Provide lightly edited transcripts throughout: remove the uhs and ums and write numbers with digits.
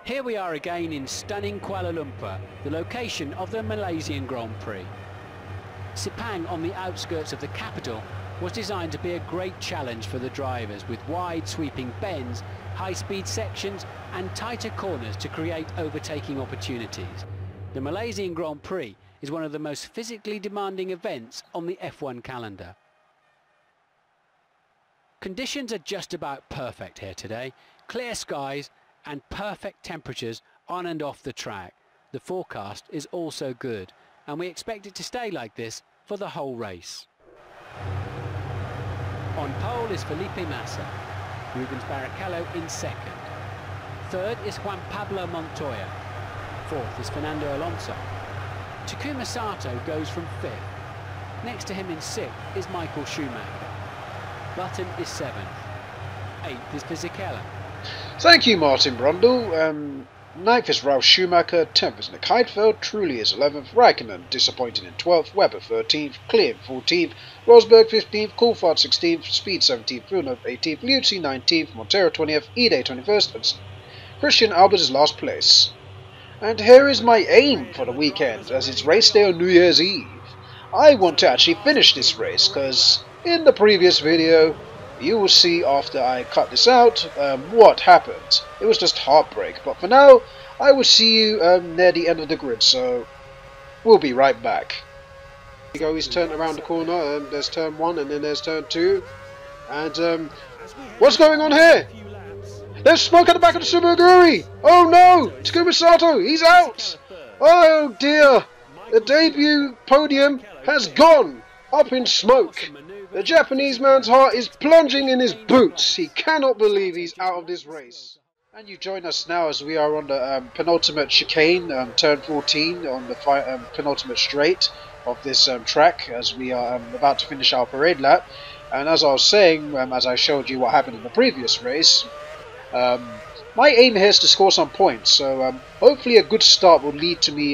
Here we are again in stunning Kuala Lumpur, the location of the Malaysian Grand Prix. Sepang, on the outskirts of the capital, was designed to be a great challenge for the drivers, with wide sweeping bends, high-speed sections and tighter corners to create overtaking opportunities. The Malaysian Grand Prix is one of the most physically demanding events on the F1 calendar. Conditions are just about perfect here today. Clear skies and perfect temperatures on and off the track. The forecast is also good, and we expect it to stay like this for the whole race. On pole is Felipe Massa, Rubens Barrichello in second. Third is Juan Pablo Montoya. Fourth is Fernando Alonso. Takuma Sato goes from fifth. Next to him in sixth is Michael Schumacher. Button is seventh. Eighth is Fisichella. Thank you, Martin Brundle. Ninth is Ralf Schumacher, 10th is Nick Heidfeld, Trulli is 11th, Raikkonen disappointing in 12th, Webber 13th, Clear 14th, Rosberg 15th, Coulthard 16th, Speed 17th, Villeneuve 18th, Liuzzi 19th, Montero 20th, Ide 21st, and Christian Albert is last place. And here is my aim for the weekend, as it's race day on New Year's Eve. I want to actually finish this race, because in the previous video, you will see after I cut this out what happened. It was just heartbreak, but for now I will see you near the end of the grid, so we'll be right back. Here we go, he's turned around the corner, there's turn 1 and then there's turn 2, and what's going on here? There's smoke at the back of the Subaru! Oh no! Takuma Sato, he's out! Oh dear! The debut podium has gone up in smoke. The Japanese man's heart is plunging in his boots. He cannot believe he's out of this race. And you join us now as we are on the penultimate chicane, turn 14, on the penultimate straight of this track, as we are about to finish our parade lap. And as I was saying, as I showed you what happened in the previous race, my aim here is to score some points. So hopefully a good start will lead to me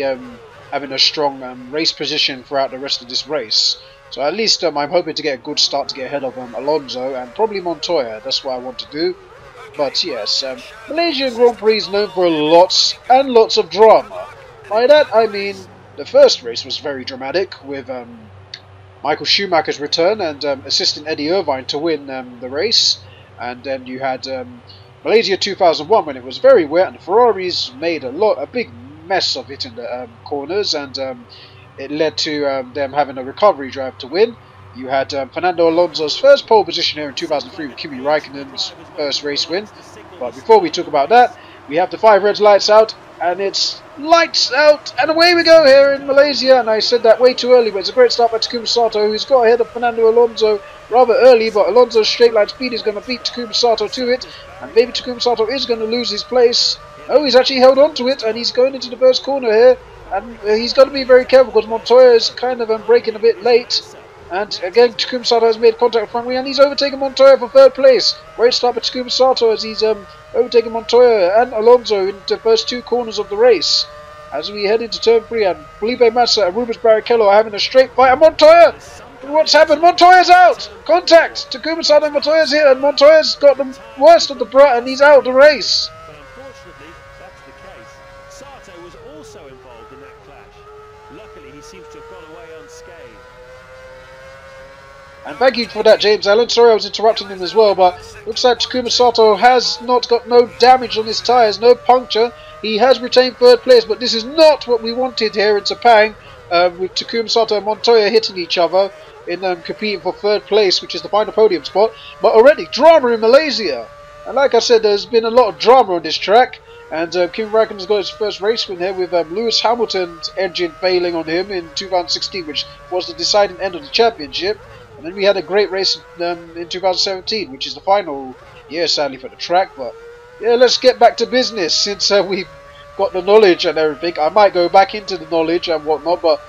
having a strong race position throughout the rest of this race. So at least I'm hoping to get a good start to get ahead of Alonso and probably Montoya. That's what I want to do. But yes, Malaysian Grand Prix is known for lots and lots of drama. By that I mean the first race was very dramatic, with Michael Schumacher's return and assisting Eddie Irvine to win the race. And then you had Malaysia 2001, when it was very wet and the Ferraris made a big mess of it in the corners, and it led to them having a recovery drive to win. You had Fernando Alonso's first pole position here in 2003 with Kimi Raikkonen's first race win. But before we talk about that, we have the 5 reds lights out, and it's lights out, and away we go here in Malaysia. And I said that way too early, but it's a great start by Takuma Sato, who's got ahead of Fernando Alonso rather early, but Alonso's straight line speed is going to beat Takuma Sato to it, and maybe Takuma Sato is going to lose his place. Oh, he's actually held on to it, and he's going into the first corner here. And he's got to be very careful because Montoya is kind of braking a bit late. And again, Takuma Sato has made contact with front wheel, and he's overtaken Montoya for third place. Great start by Takuma Sato as he's overtaken Montoya and Alonso in the first 2 corners of the race. As we head into turn 3, and Felipe Massa and Rubens Barrichello are having a straight fight. And Montoya! What's happened? Montoya's out! Contact! Takuma Sato and Montoya's here, and Montoya's got the worst of the brunt, and he's out of the race. And thank you for that, James Allen. Sorry I was interrupting him as well, but looks like Takuma Sato has got no damage on his tyres, no puncture. He has retained third place, but this is not what we wanted here in Sepang, with Takuma Sato and Montoya hitting each other in competing for third place, which is the final podium spot. But already drama in Malaysia, and like I said, there's been a lot of drama on this track. And Kimi Raikkonen's got his first race win here with Lewis Hamilton's engine failing on him in 2016, which was the deciding end of the championship. And then we had a great race in 2017, which is the final year, sadly, for the track. But yeah, let's get back to business since we've got the knowledge and everything. I might go back into the knowledge and whatnot, but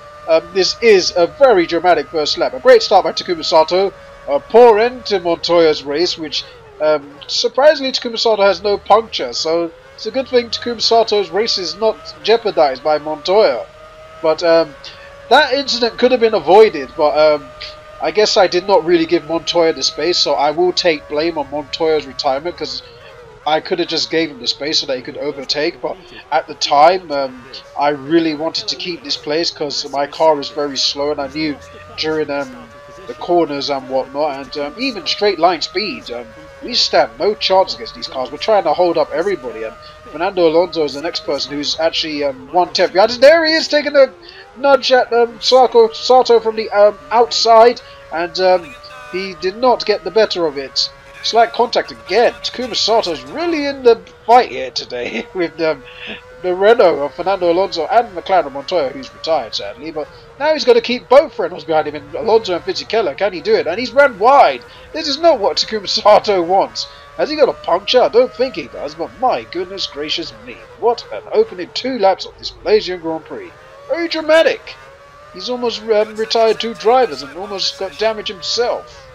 this is a very dramatic first lap. A great start by Takuma Sato. A poor end to Montoya's race, which surprisingly Takuma Sato has no puncture. So it's a good thing Takuma Sato's race is not jeopardized by Montoya. But that incident could have been avoided, but I guess I did not really give Montoya the space, so I will take blame on Montoya's retirement, because I could have just gave him the space so that he could overtake, but at the time I really wanted to keep this place because my car is very slow, and I knew during the corners and whatnot, and even straight line speed, we stand no chance against these cars. We're trying to hold up everybody, and Fernando Alonso is the next person who's actually 1/10 behind us. There he is, taking a nudge at Sato from the outside, and he did not get the better of it. Slight contact again. Takuma Sato's really in the fight here today with the Renault of Fernando Alonso and McLaren Montoya, who's retired sadly, but now he's got to keep both Renaults behind him, in Alonso and Fisichella. Can he do it? And he's run wide. This is not what Takuma Sato wants. Has he got a puncture? I don't think he does, but my goodness gracious me. What an opening 2 laps of this Malaysian Grand Prix. Very dramatic. He's almost retired 2 drivers and almost got damage himself.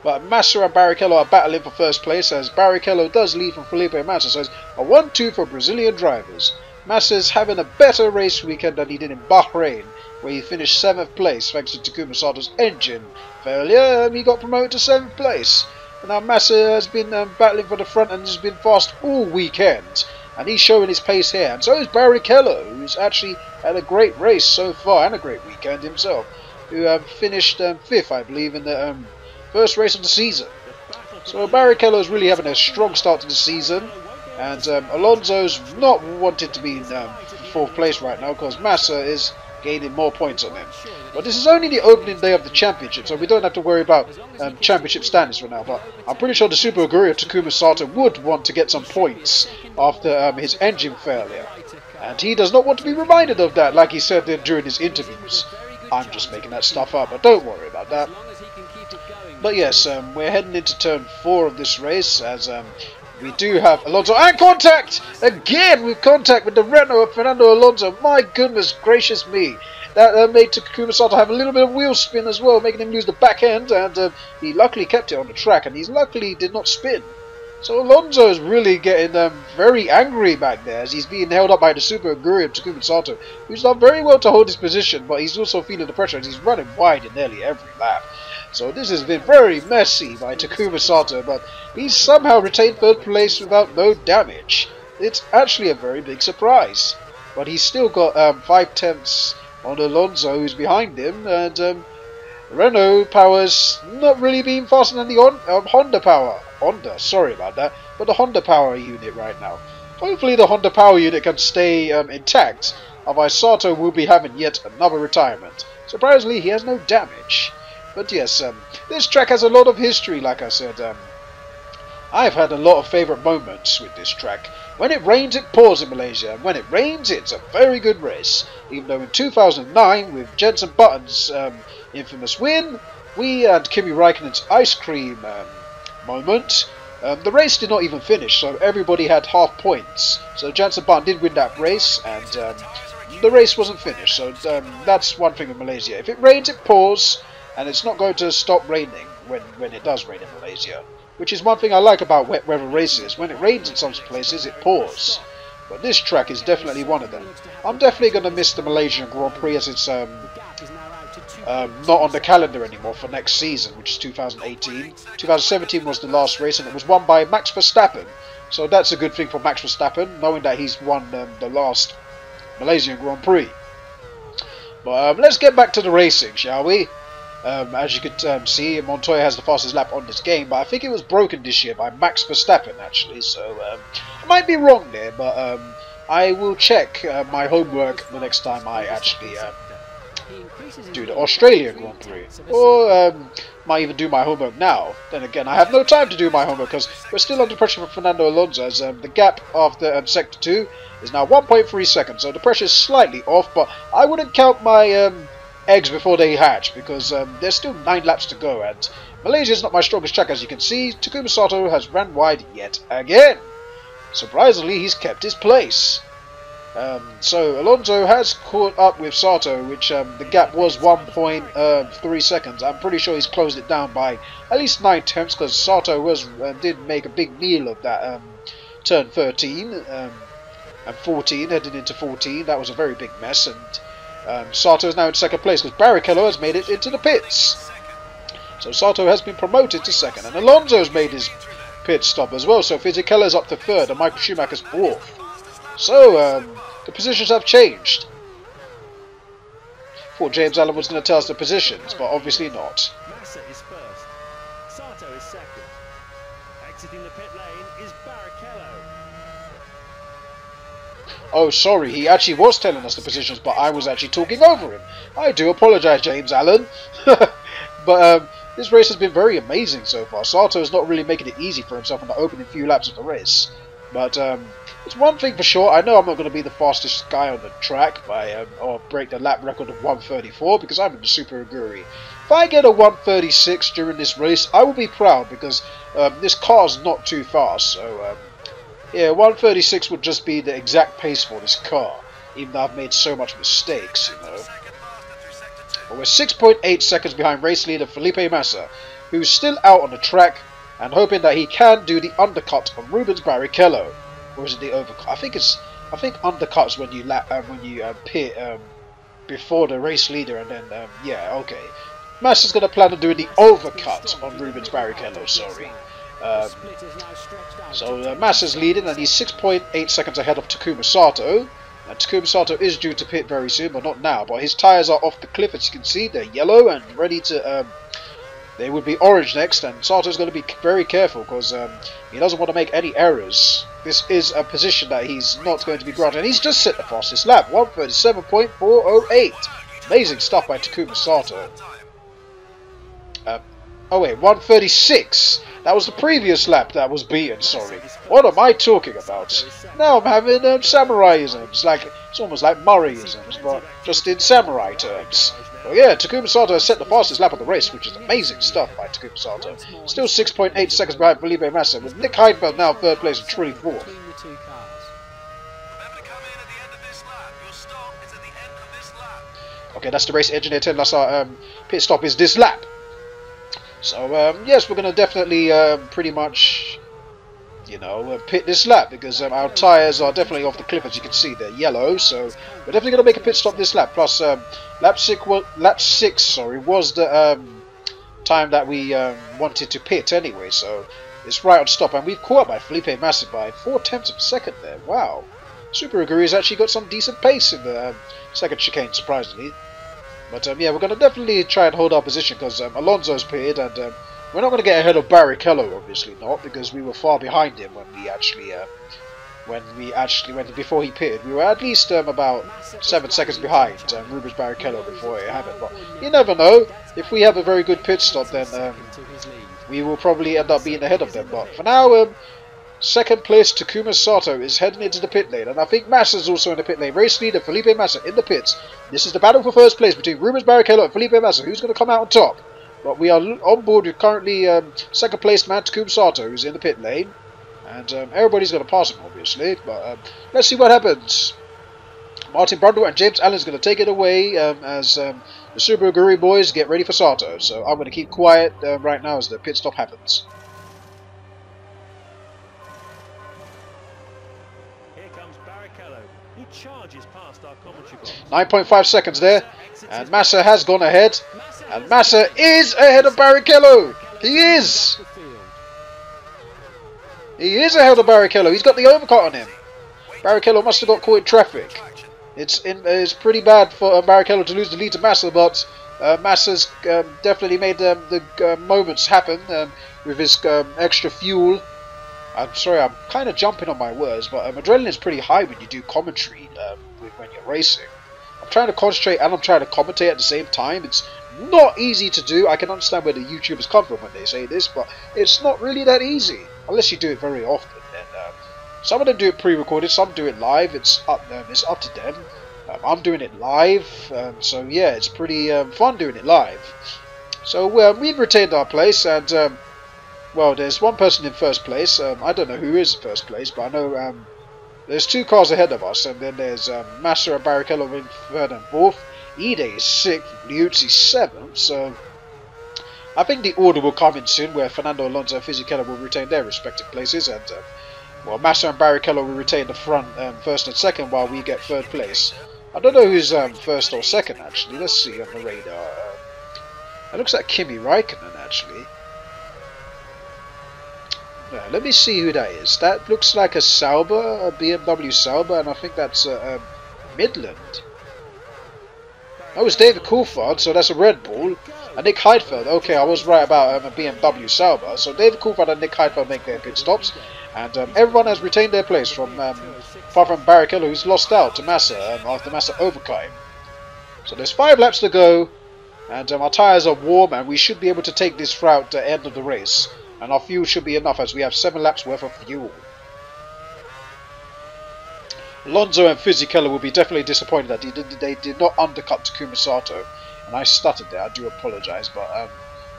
But Massa and Barrichello are battling for first place, as Barrichello does lead from Felipe Massa, so it's a 1-2 for Brazilian drivers. Massa's having a better race weekend than he did in Bahrain, where he finished 7th place thanks to Takuma Sato's engine failure. He got promoted to 7th place. And now Massa has been battling for the front and has been fast all weekend, and he's showing his pace here. And so is Barrichello, who's actually had a great race so far and a great weekend himself, who finished 5th, I believe, in the first race of the season. So Barrichello is really having a strong start to the season, and Alonso's not wanted to be in 4th place right now because Massa is gaining more points on him. But this is only the opening day of the championship, so we don't have to worry about championship standings for now. But I'm pretty sure the Super Aguri of Takuma Sato would want to get some points after his engine failure, and he does not want to be reminded of that, like he said during his interviews. I'm just making that stuff up, but don't worry about that. But yes, we're heading into turn 4 of this race, as we do have Alonso, and contact! Again with contact with the Renault of Fernando Alonso. My goodness gracious me. That made Takuma Sato have a little bit of wheel spin as well, making him lose the back end, and he luckily kept it on the track, and he luckily did not spin. So Alonso is really getting very angry back there, as he's being held up by the Super Aguri of Takuma Sato, who's done very well to hold his position, but he's also feeling the pressure as he's running wide in nearly every lap. So this has been very messy by Takuma Sato, but he's somehow retained 3rd place without no damage. It's actually a very big surprise. But he's still got 5/10 on Alonso, who's behind him, and Renault power's not really being faster than the Honda power. Sorry about that, but the Honda power unit right now. Hopefully the Honda power unit can stay intact, otherwise Sato will be having yet another retirement. Surprisingly, he has no damage. But yes, this track has a lot of history, like I said. I've had a lot of favourite moments with this track. When it rains, it pours in Malaysia, and when it rains, it's a very good race. Even though in 2009, with Jenson Button's infamous win, we had Kimi Raikkonen's ice cream moment, the race did not even finish, so everybody had half points. So Jenson Button did win that race, and the race wasn't finished. So that's one thing in Malaysia. If it rains, it pours. And it's not going to stop raining when it does rain in Malaysia, which is one thing I like about wet weather races. When it rains in some places, it pours. But this track is definitely one of them. I'm definitely going to miss the Malaysian Grand Prix, as it's not on the calendar anymore for next season, which is 2018. 2017 was the last race, and it was won by Max Verstappen. So that's a good thing for Max Verstappen, knowing that he's won the last Malaysian Grand Prix. But let's get back to the racing, shall we? As you could see, Montoya has the fastest lap on this game, but I think it was broken this year by Max Verstappen, actually, so I might be wrong there, but I will check my homework the next time I actually do the Australian Grand Prix, or might even do my homework now. Then again, I have no time to do my homework because we're still under pressure from Fernando Alonso, as the gap after Sector 2 is now 1.3 seconds, so the pressure is slightly off, but I wouldn't count my eggs before they hatch, because there's still 9 laps to go, and Malaysia is not my strongest track, as you can see. Takuma Sato has ran wide yet again. Surprisingly, he's kept his place. So Alonso has caught up with Sato, which the gap was 1.3 seconds. I'm pretty sure he's closed it down by at least 9/10, because Sato did make a big meal of that turn 13 and 14, heading into 14. That was a very big mess, and Sato is now in 2nd place because Barrichello has made it into the pits. So Sato has been promoted to 2nd, and Alonso has made his pit stop as well. So Fisichella's up to 3rd and Michael Schumacher's 4th. So the positions have changed. Thought James Allen was going to tell us the positions, but obviously not. Massa is 1st. Sato is 2nd. Exiting the pit lane is Barrichello. Oh, sorry, he actually was telling us the positions, but I was actually talking over him. I do apologise, James Allen. But this race has been very amazing so far. Sato is not really making it easy for himself in the opening few laps of the race. But it's one thing for sure. I know I'm not going to be the fastest guy on the track by or break the lap record of 1:34 because I'm in the Super Aguri. If I get a 1:36 during this race, I will be proud because this car's not too fast. So yeah, 1:36 would just be the exact pace for this car, even though I've made so much mistakes, you know. But we're 6.8 seconds behind race leader Felipe Massa, who's still out on the track and hoping that he can do the undercut on Rubens Barrichello. Or is it the overcut? I think undercuts when you pit before the race leader, and then yeah, okay. Massa's going to plan on doing the overcut on Rubens Barrichello. Sorry. So Massa's leading, and he's 6.8 seconds ahead of Takuma Sato. And Takuma Sato is due to pit very soon, but not now. But his tyres are off the cliff, as you can see. They're yellow and ready to... they would be orange next, and Sato's going to be very careful because he doesn't want to make any errors. This is a position that he's not going to be granted. And he's just set the fastest lap, 1:37.408. Amazing stuff by Takuma Sato. Oh wait, 1:36. That was the previous lap that was beaten, sorry. What am I talking about? Now I'm having samurai-isms. It's almost like Murray-isms, but just in samurai terms. Well, yeah, Takuma Sato has set the fastest lap of the race, which is amazing stuff by Takuma Sato. Still 6.8 seconds behind Felipe Massa, with Nick Heidfeld now 3rd place and Truly 4th. Okay, that's the race engineer telling us our pit stop is this lap. So, yes, we're going to definitely pretty much, you know, pit this lap because our tyres are definitely off the cliff, as you can see. They're yellow, so we're definitely going to make a pit stop this lap. Plus, lap 6 was the time that we wanted to pit anyway, so it's right on stop. And we've caught up by Felipe Massa by 0.4 of a second there. Wow. Super Aguri has actually got some decent pace in the second chicane, surprisingly. But yeah, we're going to definitely try and hold our position because Alonso's pitted, and we're not going to get ahead of Barrichello, obviously not, because we were far behind him when we actually went before he pitted. We were at least about 7 seconds behind Rubens Barrichello before it happened. But you never know. If we have a very good pit stop, then we will probably end up being ahead of them. But for now, second place Takuma Sato is heading into the pit lane, and I think Massa's also in the pit lane. Race leader Felipe Massa in the pits. This is the battle for first place between Rubens Barrichello and Felipe Massa. Who's going to come out on top? But we are on board with currently second place man Takuma Sato, who's in the pit lane, and everybody's going to pass him obviously. But let's see what happens. Martin Brundle and James Allen's going to take it away as the Super Aguri boys get ready for Sato. So I'm going to keep quiet right now as the pit stop happens. 9.5 seconds there, and Massa has gone ahead, and Massa is ahead of Barrichello. He is ahead of Barrichello. He's got the overcut on him. Barrichello must have got caught in traffic. It's pretty bad for Barrichello to lose the lead to Massa, but Massa's definitely made the moments happen with his extra fuel. I'm sorry, I'm kind of jumping on my words, but adrenaline is pretty high when you do commentary when you're racing. I'm trying to concentrate and I'm trying to commentate at the same time. It's not easy to do. I can understand where the YouTubers come from when they say this, but it's not really that easy unless you do it very often. And some of them do it pre-recorded, some do it live. It's up to them. I'm doing it live, so yeah, it's pretty fun doing it live. So we've retained our place, and well, there's one person in first place. I don't know who is in first place, but I know there's 2 cars ahead of us, and then there's Massa and Barrichello in 3rd and 4th. Ide is 6th, Liuzzi 7th, so I think the order will come in soon, where Fernando Alonso and Fisichella will retain their respective places, and well, Massa and Barrichello will retain the front 1st and 2nd, while we get 3rd place. I don't know who's 1st or 2nd, actually. Let's see on the radar. It looks like Kimi Räikkönen, actually. Let me see who that is. That looks like a Sauber, a BMW Sauber, and I think that's a Midland. Oh, it's David Coulthard, so that's a Red Bull. And Nick Heidfeld, okay, I was right about a BMW Sauber. So David Coulthard and Nick Heidfeld make their pit stops. And everyone has retained their place, apart from Barrichello, who's lost out to Massa after Massa overcut him. So there's 5 laps to go. And our tyres are warm, and we should be able to take this throughout the end of the race. And our fuel should be enough, as we have 7 laps worth of fuel. Alonso and Fisichella will be definitely disappointed that they did not undercut Takuma Sato. And I stuttered there, I do apologise, but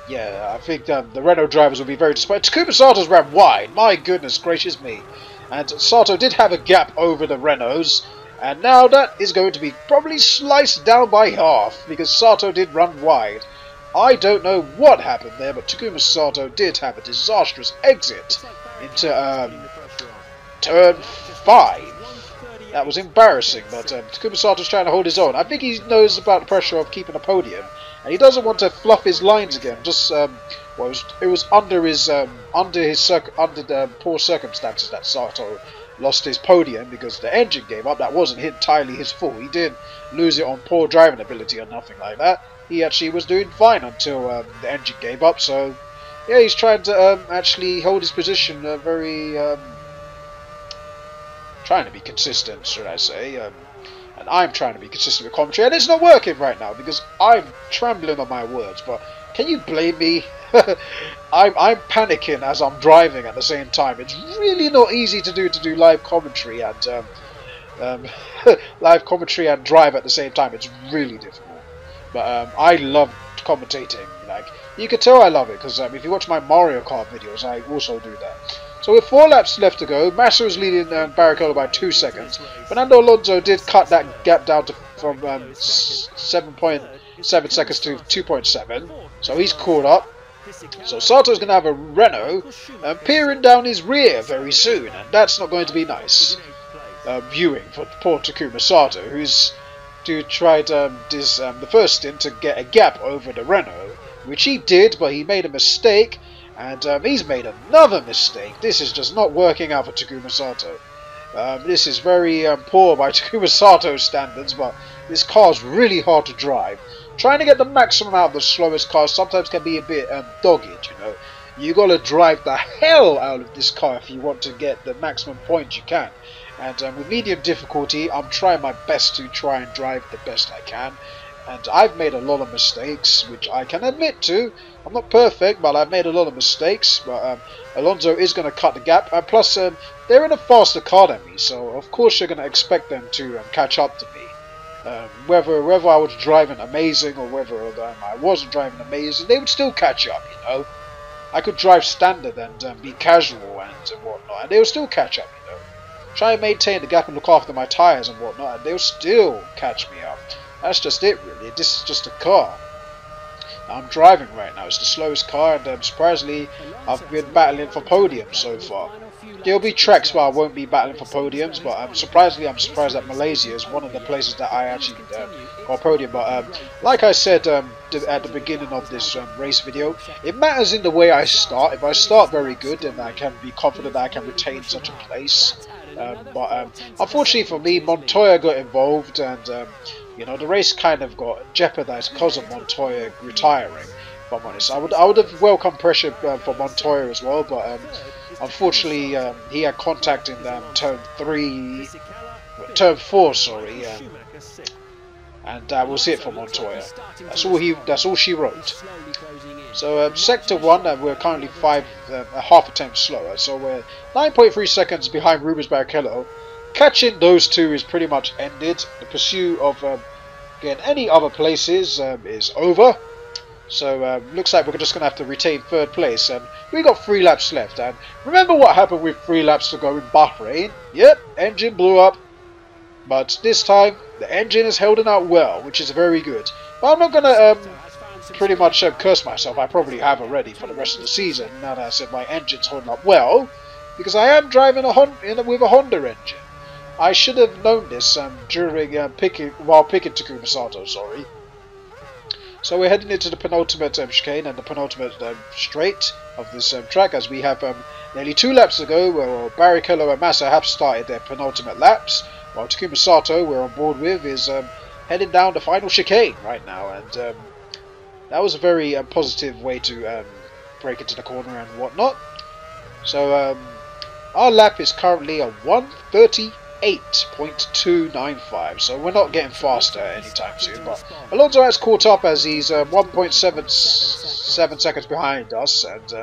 yeah, I think the Renault drivers will be very disappointed. Takuma Sato's ran wide, my goodness gracious me. And Sato did have a gap over the Renaults, and now that is going to be probably sliced down by half, because Sato did run wide. I don't know what happened there, but Takuma Sato did have a disastrous exit into turn 5. That was embarrassing, but Takuma Sato's trying to hold his own. I think he knows about the pressure of keeping a podium, and he doesn't want to fluff his lines again. Just well, it was under the poor circumstances that Sato lost his podium, because the engine gave up. That wasn't entirely his fault. He didn't lose it on poor driving ability or nothing like that. He actually was doing fine until the engine gave up. So yeah, he's trying to actually hold his position trying to be consistent, should I say, and I'm trying to be consistent with commentary, and it's not working right now because I'm trembling on my words. But can you blame me? I'm panicking as I'm driving at the same time. It's really not easy to do live commentary and live commentary and drive at the same time. It's really difficult, but I love commentating. Like, you can tell I love it because if you watch my Mario Kart videos, I also do that. So with 4 laps left to go, Massa is leading Barrichello by 2 seconds. Fernando Alonso did cut that gap down to from 7.7 seconds to 2.7, so he's caught up. So Sato's going to have a Renault peering down his rear very soon, and that's not going to be nice viewing for poor Takuma Sato, who's tried the first stint to get a gap over the Renault, which he did, but he made a mistake. And he's made another mistake. This is just not working out for Takuma Sato. This is very poor by Takuma Sato's standards, but this car's really hard to drive. Trying to get the maximum out of the slowest car sometimes can be a bit dogged, you know. You gotta drive the hell out of this car if you want to get the maximum points you can. And with medium difficulty, I'm trying my best to try and drive the best I can. And I've made a lot of mistakes, which I can admit to. I'm not perfect, but I've made a lot of mistakes. But Alonso is going to cut the gap. And plus, they're in a faster car than me, so of course you're going to expect them to catch up to me. Whether I was driving amazing or whether I wasn't driving amazing, they would still catch up, you know. I could drive standard and be casual and whatnot, and they would still catch up, you know. Try and maintain the gap and look after my tyres and whatnot, and they'll still catch me up. That's just it, really. This is just a car. I'm driving right now. It's the slowest car, and surprisingly, I've been battling for podiums so far. There'll be tracks where I won't be battling for podiums, but surprisingly, I'm surprised that Malaysia is one of the places that I actually got a podium. But like I said at the beginning of this race video, it matters in the way I start. If I start very good, then I can be confident that I can retain such a place. But unfortunately for me, Montoya got involved, and you know, the race kind of got jeopardized because of Montoya retiring. If I'm honest, I would have welcomed pressure for Montoya as well, but unfortunately he had contact in turn 4, sorry, and that was it for Montoya. That's all she wrote. So sector 1, we're currently half a tenth slower, so we're 9.3 seconds behind Rubens Barrichello. Catching those two is pretty much ended. The pursuit of getting any other places is over. So looks like we're just going to have to retain 3rd place. And we got 3 laps left. And remember what happened with 3 laps to go in Bahrain? Yep, engine blew up. But this time, the engine is holding out well, which is very good. But I'm not going to pretty much curse myself. I probably have already for the rest of the season. Now that I said my engine's holding up well. Because I am driving with a Honda engine. I should have known this during while picking Takuma Sato, sorry. So we're heading into the penultimate chicane and the penultimate straight. of this track, as we have nearly 2 laps to go, where Barrichello and Massa have started their penultimate laps, while Takuma Sato, we're on board with, is heading down the final chicane right now, and that was a very positive way to break into the corner and whatnot. So our lap is currently a 1:38.295, so we're not getting faster anytime soon, but Alonso has caught up as he's 1.77 seconds behind us, and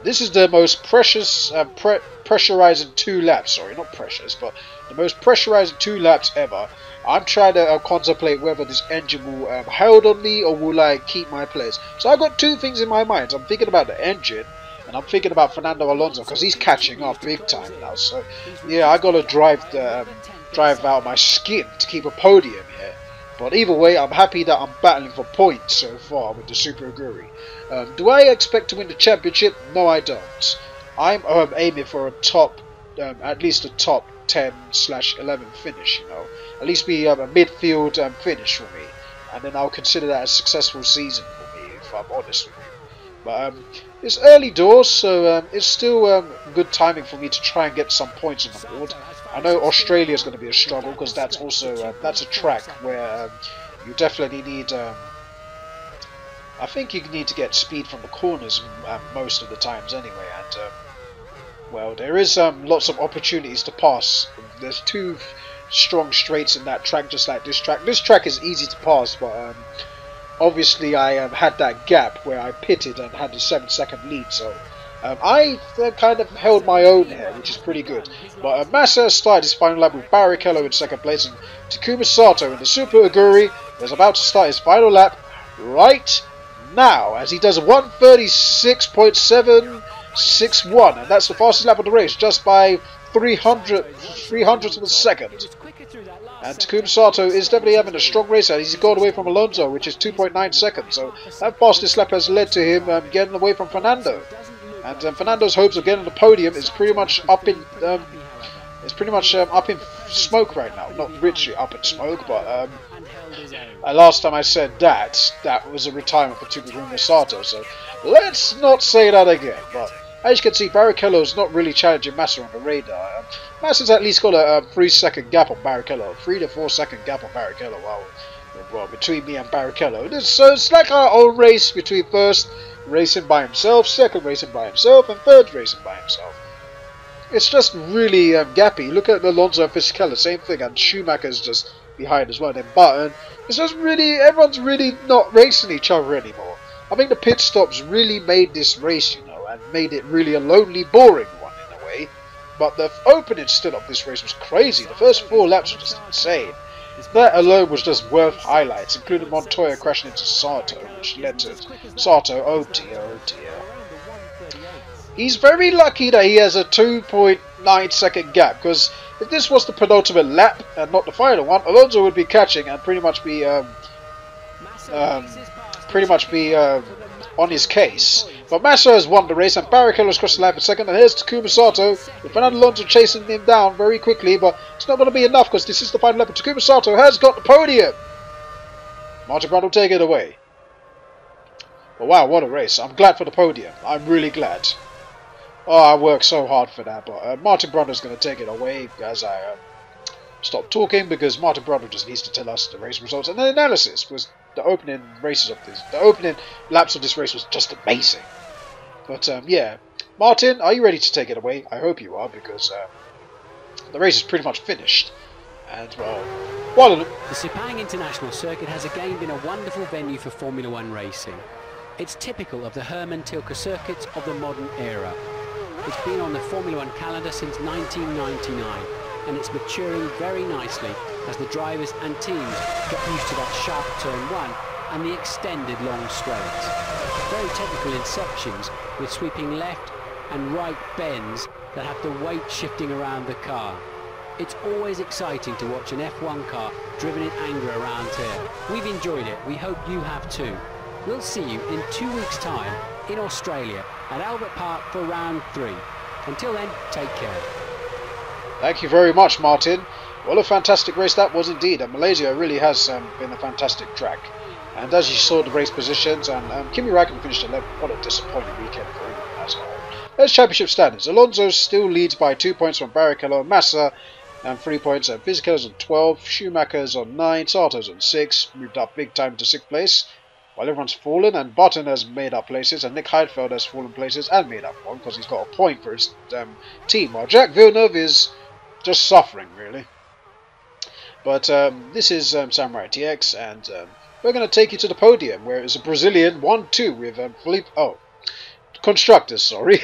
this is the most pressurizing 2 laps, sorry, not precious, but the most pressurizing 2 laps ever. I'm trying to contemplate whether this engine will hold on me or will I keep my place. So I've got 2 things in my mind. I'm thinking about the engine, and I'm thinking about Fernando Alonso, because he's catching up big time now. So yeah, I gotta drive out my skin to keep a podium here. But either way, I'm happy that I'm battling for points so far with the Super Aguri. Do I expect to win the championship? No, I don't. I'm aiming for a top, at least a top 10/11 finish. You know, at least be a midfield finish for me, and then I'll consider that a successful season for me, if I'm honest with you. But it's early doors, so it's still good timing for me to try and get some points on the board. I know Australia is going to be a struggle, because that's also that's a track where you definitely need. I think you need to get speed from the corners most of the times anyway, and well, there is lots of opportunities to pass. There's 2 strong straights in that track, just like this track. This track is easy to pass, but obviously I had that gap where I pitted and had a 7-second lead, so I kind of held my own here, which is pretty good. But Massa started his final lap with Barrichello in 2nd place, and Takuma Sato in the Super Aguri is about to start his final lap right now, as he does a 1:36.761, and that's the fastest lap of the race, just by 300ths of a second. And Takuma Sato is definitely having a strong race, and he's got away from Alonso, which is 2.9 seconds. So that fastest lap has led to him getting away from Fernando. And Fernando's hopes of getting the podium is pretty much up in smoke right now. Not literally up in smoke, but last time I said that was a retirement for Takuma Sato. So let's not say that again. But as you can see, Barrichello's not really challenging Massa on the radar. Massa's at least got a 3-second gap on Barrichello, 3 to 4 second gap on Barrichello. Well, between me and Barrichello. So it's like our own race between first racing by himself, second racing by himself, and third racing by himself. It's just really gappy. Look at Alonso and Fisichella, same thing, and Schumacher's just behind as well. Then Button. It's just really, everyone's really not racing each other anymore. I think the pit stops really made this race, you know, and made it really a lonely, boring one in a way. But the opening still of this race was crazy. The first 4 laps were just insane. That alone was just worth highlights, including Montoya crashing into Sato, which led to Sato, oh dear, oh dear. He's very lucky that he has a 2.9 second gap, because if this was the penultimate lap and not the final one, Alonso would be catching and pretty much be on his case. But Massa has won the race, and Barrichello has crossed the line for second, and here's Takuma Sato with Fernando Alonso chasing him down very quickly, but it's not going to be enough, because this is the final lap. Takuma Sato has got the podium. Martin Brundle take it away. But wow, what a race. I'm glad for the podium. I'm really glad. Oh, I worked so hard for that, but Martin Brundle is going to take it away as I stop talking, because Martin Brundle just needs to tell us the race results and the analysis. Was the opening laps of this race was just amazing. But yeah, Martin, are you ready to take it away? I hope you are, because the race is pretty much finished. And well, the Sepang International Circuit has again been a wonderful venue for Formula One racing. It's typical of the Herman Tilke circuits of the modern era. It's been on the Formula One calendar since 1999, and it's maturing very nicely as the drivers and teams get used to that sharp turn 1 and the extended long straights. Very technical intersections with sweeping left and right bends that have the weight shifting around the car. It's always exciting to watch an F1 car driven in anger around here. We've enjoyed it. We hope you have too. We'll see you in 2 weeks' time in Australia at Albert Park for round 3. Until then, take care. Thank you very much, Martin. What a fantastic race that was indeed. And Malaysia really has been a fantastic track. And as you saw the race positions, and Kimi Räikkönen finished 11th. What a disappointing weekend for him as a whole. As championship standings, Alonso still leads by 2 points from Barrichello, Massa, and 3 points. And Fisichella's on 12, Schumacher's on 9, Sato's on 6, moved up big time to 6th place. While everyone's fallen, and Button has made up places, and Nick Heidfeld has fallen places and made up one because he's got a point for his team, while Jack Villeneuve is just suffering, really. But this is SamuraiT-X, and we're going to take you to the podium, where it's a Brazilian 1-2 with Felipe. Oh, constructors, sorry.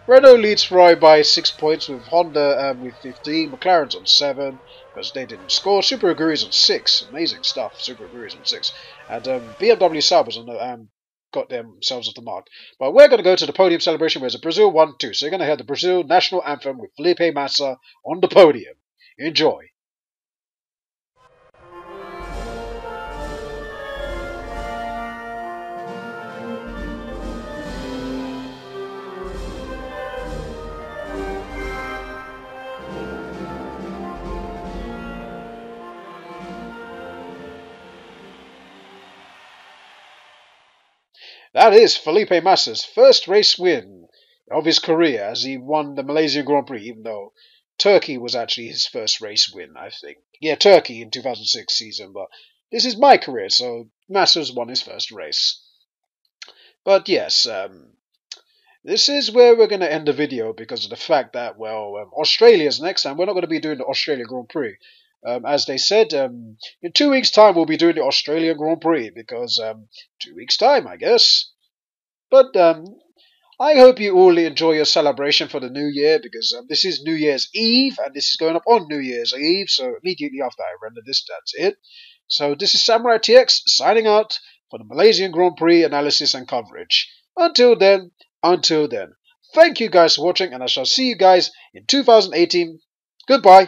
Renault leads Ferrari by 6 points, with Honda with 15, McLaren's on 7. Because they didn't score. Super Aguirre's on 6. Amazing stuff. Super Aguirre's on 6. And BMW Saubers on the, got themselves off the mark. But we're going to go to the podium celebration where it's a Brazil 1-2. So you're going to hear the Brazil national anthem with Felipe Massa on the podium. Enjoy. That is Felipe Massa's first race win of his career, as he won the Malaysian Grand Prix, even though Turkey was actually his first race win, I think. Yeah, Turkey in 2006 season, but this is my career, so Massa's won his first race. But yes, this is where we're going to end the video because of the fact that, well, Australia's next, and we're not going to be doing the Australia Grand Prix. As they said, in 2 weeks' time we'll be doing the Australian Grand Prix, because 2 weeks' time, I guess. But I hope you all enjoy your celebration for the New Year, because this is New Year's Eve, and this is going up on New Year's Eve, so immediately after I render this, that's it. So this is SamuraiT-X signing out for the Malaysian Grand Prix analysis and coverage. Until then, thank you guys for watching, and I shall see you guys in 2018. Goodbye.